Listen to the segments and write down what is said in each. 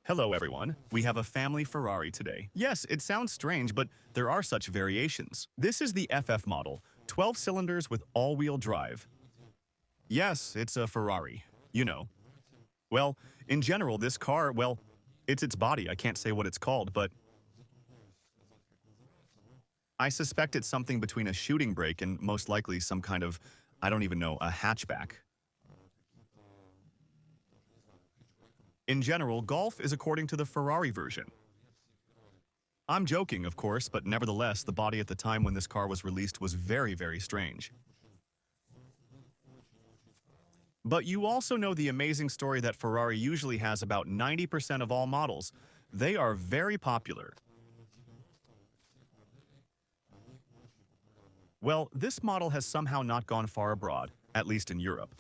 Hello everyone, we have a family Ferrari today. Yes, it sounds strange, but there are such variations. This is the FF model, 12 cylinders with all-wheel drive. Yes, it's a Ferrari, you know. Well, in general, this car, well, it's its body, I can't say what it's called, but I suspect it's something between a shooting brake and most likely some kind of, I don't even know, a hatchback. In general, Golf is according to the Ferrari version. I'm joking, of course, but nevertheless, the body at the time when this car was released was very, very strange. But you also know the amazing story that Ferrari usually has about 90% of all models. They are very popular. Well, this model has somehow not gone far abroad, at least in Europe.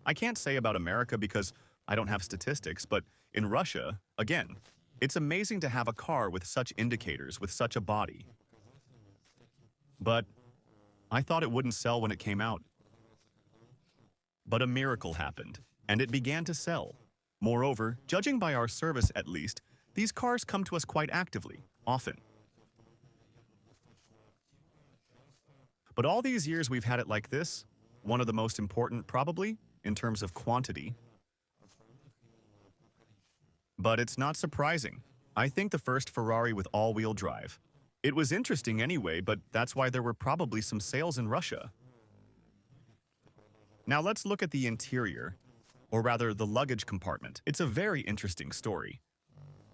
I can't say about America because I don't have statistics, but in Russia, again, it's amazing to have a car with such indicators, with such a body. But I thought it wouldn't sell when it came out. But a miracle happened, and it began to sell. Moreover, judging by our service at least, these cars come to us quite actively, often. But all these years we've had it like this, one of the most important probably, in terms of quantity. But it's not surprising. I think the first Ferrari with all-wheel drive. It was interesting anyway, but that's why there were probably some sales in Russia. Now let's look at the interior, or rather the luggage compartment. It's a very interesting story.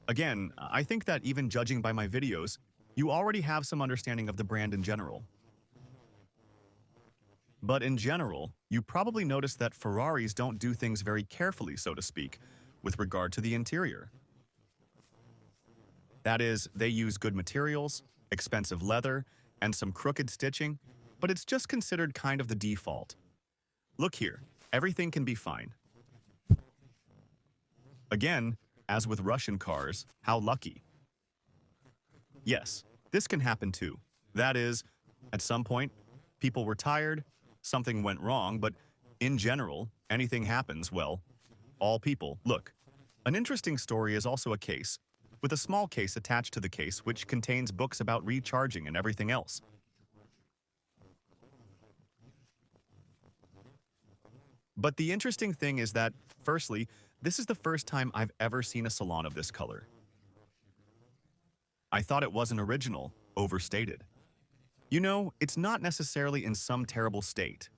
Again, I think that even judging by my videos, you already have some understanding of the brand in general. But in general, you probably noticed that Ferraris don't do things very carefully, so to speak, with regard to the interior. That is, they use good materials, expensive leather, and some crooked stitching, but it's just considered kind of the default. Look here, everything can be fine. Again, as with Russian cars, how lucky. Yes, this can happen too. That is, at some point, people were tired, something went wrong, but in general, anything happens, well, all people. Look, an interesting story is also a case, with a small case attached to the case which contains books about recharging and everything else. But the interesting thing is that, firstly, this is the first time I've ever seen a salon of this color. I thought it wasn't original, overstated. You know, it's not necessarily in some terrible state.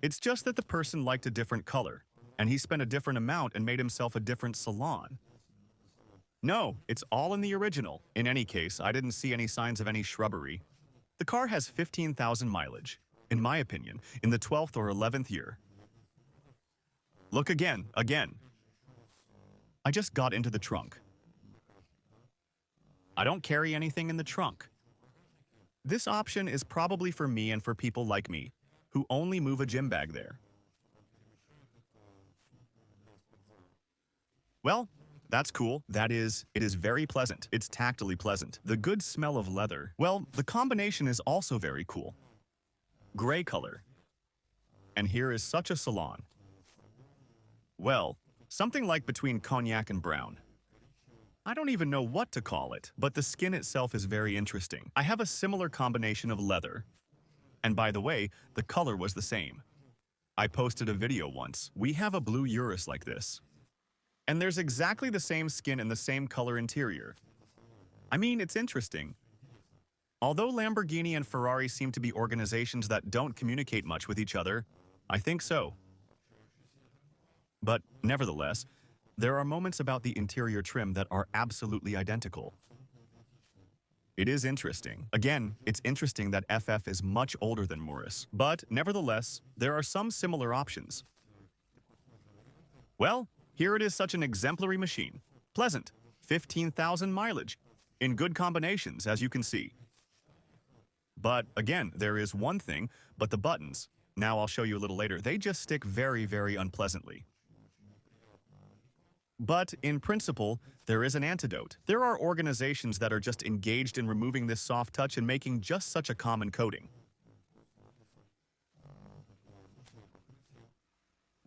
It's just that the person liked a different color, and he spent a different amount and made himself a different salon. No, it's all in the original. In any case, I didn't see any signs of any shrubbery. The car has 15,000 mileage, in my opinion, in the 12th or 11th year. Look again. I just got into the trunk. I don't carry anything in the trunk. This option is probably for me and for people like me, who only move a gym bag there. Well, that's cool. That is, it is very pleasant. It's tactily pleasant. The good smell of leather. Well, the combination is also very cool. Gray color. And here is such a salon. Well, something like between cognac and brown. I don't even know what to call it, but the skin itself is very interesting. I have a similar combination of leather. And by the way, the color was the same. I posted a video once. We have a blue Urus like this. And there's exactly the same skin and the same color interior. I mean, it's interesting. Although Lamborghini and Ferrari seem to be organizations that don't communicate much with each other, I think so. But nevertheless, there are moments about the interior trim that are absolutely identical. It is interesting. Again, it's interesting that FF is much older than Morris, but nevertheless, there are some similar options. Well, here it is, such an exemplary machine. Pleasant, 15,000 mileage, in good combinations, as you can see. But again, there is one thing, but the buttons, now I'll show you a little later, they just stick very, very unpleasantly. But, in principle, there is an antidote. There are organizations that are just engaged in removing this soft touch and making just such a common coating.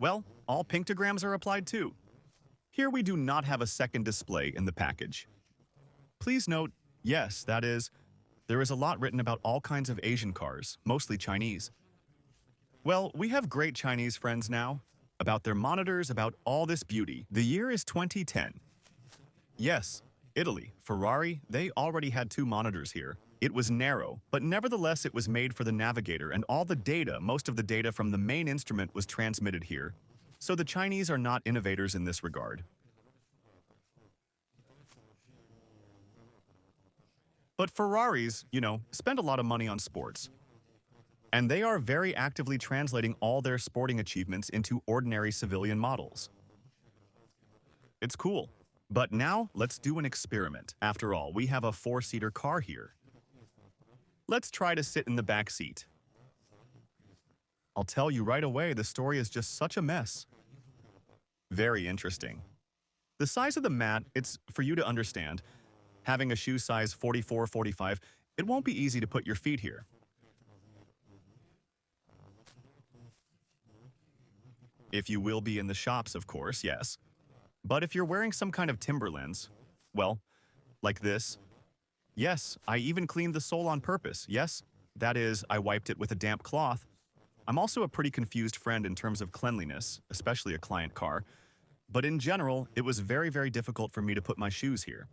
Well, all pictograms are applied too. Here we do not have a second display in the package. Please note, yes, that is, there is a lot written about all kinds of Asian cars, mostly Chinese. Well, we have great Chinese friends now, about their monitors, about all this beauty. The year is 2010. Yes, Italy, Ferrari, they already had 2 monitors here. It was narrow, but nevertheless it was made for the navigator, and all the data, most of the data from the main instrument was transmitted here. So the Chinese are not innovators in this regard. But Ferraris, spend a lot of money on sports. And they are very actively translating all their sporting achievements into ordinary civilian models. It's cool. But now, let's do an experiment. After all, we have a 4-seater car here. Let's try to sit in the back seat. I'll tell you right away, the story is just such a mess. Very interesting. The size of the mat, it's for you to understand. Having a shoe size 44-45, it won't be easy to put your feet here. If you will be in the shops, of course, yes. But if you're wearing some kind of Timberlands, well, like this. Yes, I even cleaned the sole on purpose, yes. That is, I wiped it with a damp cloth. I'm also a pretty confused friend in terms of cleanliness, especially a client car. But in general, it was very, very difficult for me to put my shoes here.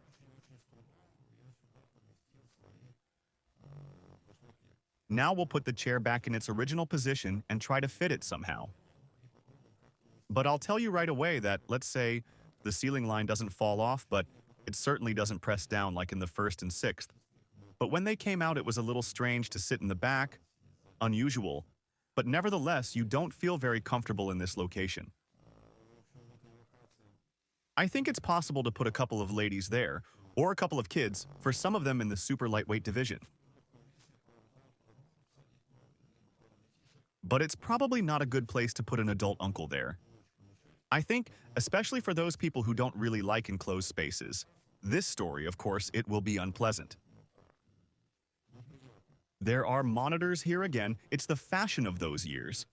Now we'll put the chair back in its original position and try to fit it somehow. But I'll tell you right away that, let's say, the ceiling line doesn't fall off, but it certainly doesn't press down like in the 1st and 6th. But when they came out, it was a little strange to sit in the back, unusual, but nevertheless, you don't feel very comfortable in this location. I think it's possible to put a couple of ladies there, or a couple of kids, for some of them in the super lightweight division. But it's probably not a good place to put an adult uncle there. I think, especially for those people who don't really like enclosed spaces, this story, of course, it will be unpleasant. There are monitors here again. It's the fashion of those years.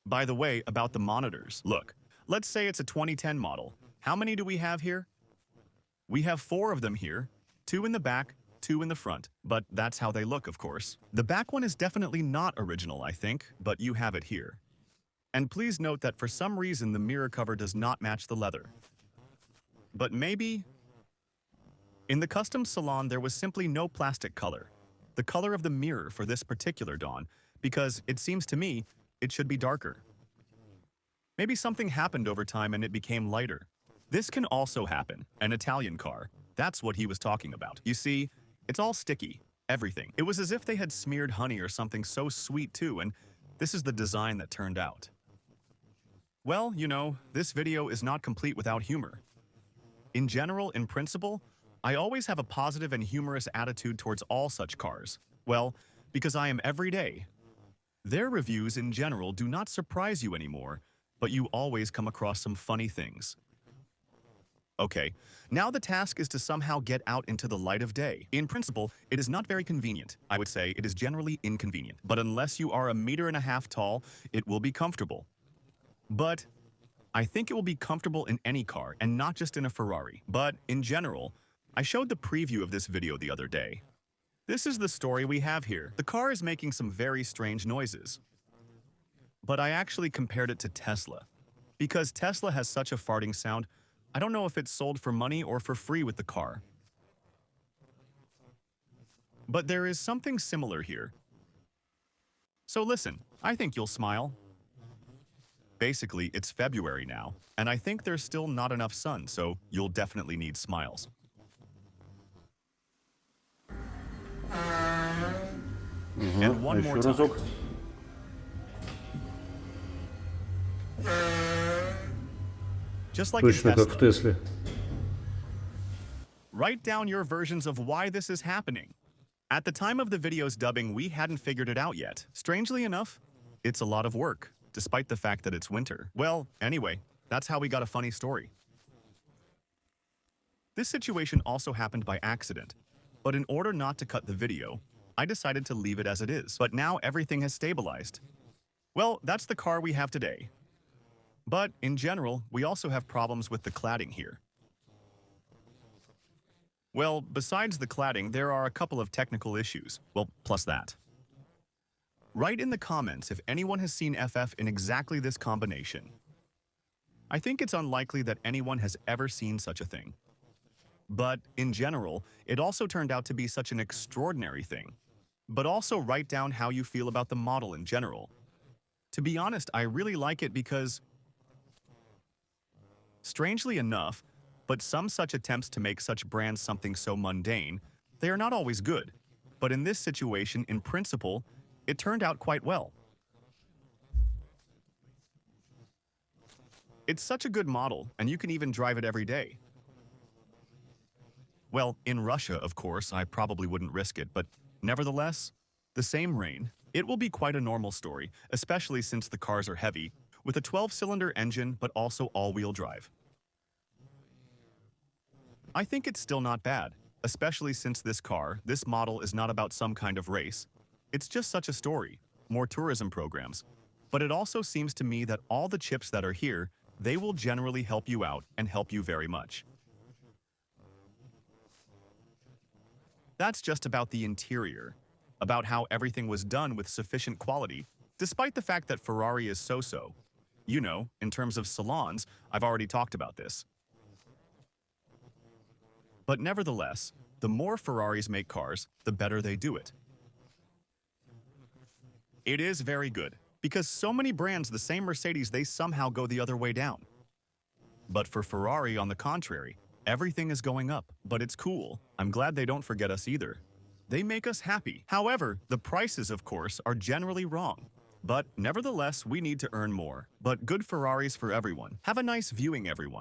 By the way, about the monitors, look, let's say it's a 2010 model. How many do we have here? We have 4 of them here, 2 in the back, 2 in the front, but that's how they look, of course. The back one is definitely not original, I think, but you have it here. And please note that for some reason the mirror cover does not match the leather. But maybe... In the custom salon there was simply no plastic color. The color of the mirror for this particular Dawn, because it seems to me it should be darker. Maybe something happened over time and it became lighter. This can also happen, an Italian car. That's what he was talking about. You see, it's all sticky, everything. It was as if they had smeared honey or something so sweet too, and this is the design that turned out. Well, this video is not complete without humor. In general, in principle, I always have a positive and humorous attitude towards all such cars. Well, because I am everyday. Their reviews in general do not surprise you anymore, but you always come across some funny things. Okay, now the task is to somehow get out into the light of day. In principle, it is not very convenient. I would say it is generally inconvenient. But unless you are 1.5 meters tall, it will be comfortable. But I think it will be comfortable in any car and not just in a Ferrari. But in general, I showed the preview of this video the other day. This is the story we have here. The car is making some very strange noises. But I actually compared it to Tesla. Because Tesla has such a farting sound, I don't know if it's sold for money or for free with the car. But there is something similar here. So listen, I think you'll smile. Basically, it's February now, and I think there's still not enough sun, so you'll definitely need smiles. And one more time. Just like in Tesla. Write down your versions of why this is happening. At the time of the video's dubbing, we hadn't figured it out yet. Strangely enough, it's a lot of work, despite the fact that it's winter. Well, anyway, that's how we got a funny story. This situation also happened by accident, but in order not to cut the video, I decided to leave it as it is. But now everything has stabilized. Well, that's the car we have today. But in general, we also have problems with the cladding here. Well, besides the cladding, there are a couple of technical issues. Well, plus that. Write in the comments if anyone has seen FF in exactly this combination. I think it's unlikely that anyone has ever seen such a thing. But in general, it also turned out to be such an extraordinary thing. But also write down how you feel about the model in general. To be honest, I really like it because, strangely enough, but some such attempts to make such brands something so mundane, they are not always good. But in this situation, in principle, it turned out quite well. It's such a good model, and you can even drive it every day. Well, in Russia, of course, I probably wouldn't risk it, but nevertheless, the same rain, it will be quite a normal story, especially since the cars are heavy, with a 12-cylinder engine but also all-wheel drive. I think it's still not bad, especially since this model is not about some kind of race. It's just such a story, more tourism programs. But it also seems to me that all the chips that are here, they will generally help you out and help you very much. That's just about the interior, about how everything was done with sufficient quality, despite the fact that Ferrari is so-so. You know, in terms of salons, I've already talked about this. But nevertheless, the more Ferraris make cars, the better they do it. It is very good, because so many brands, the same Mercedes, they somehow go the other way down. But for Ferrari, on the contrary, everything is going up, but it's cool. I'm glad they don't forget us either. They make us happy. However, the prices, of course, are generally wrong. But nevertheless, we need to earn more. But good Ferraris for everyone. Have a nice viewing, everyone.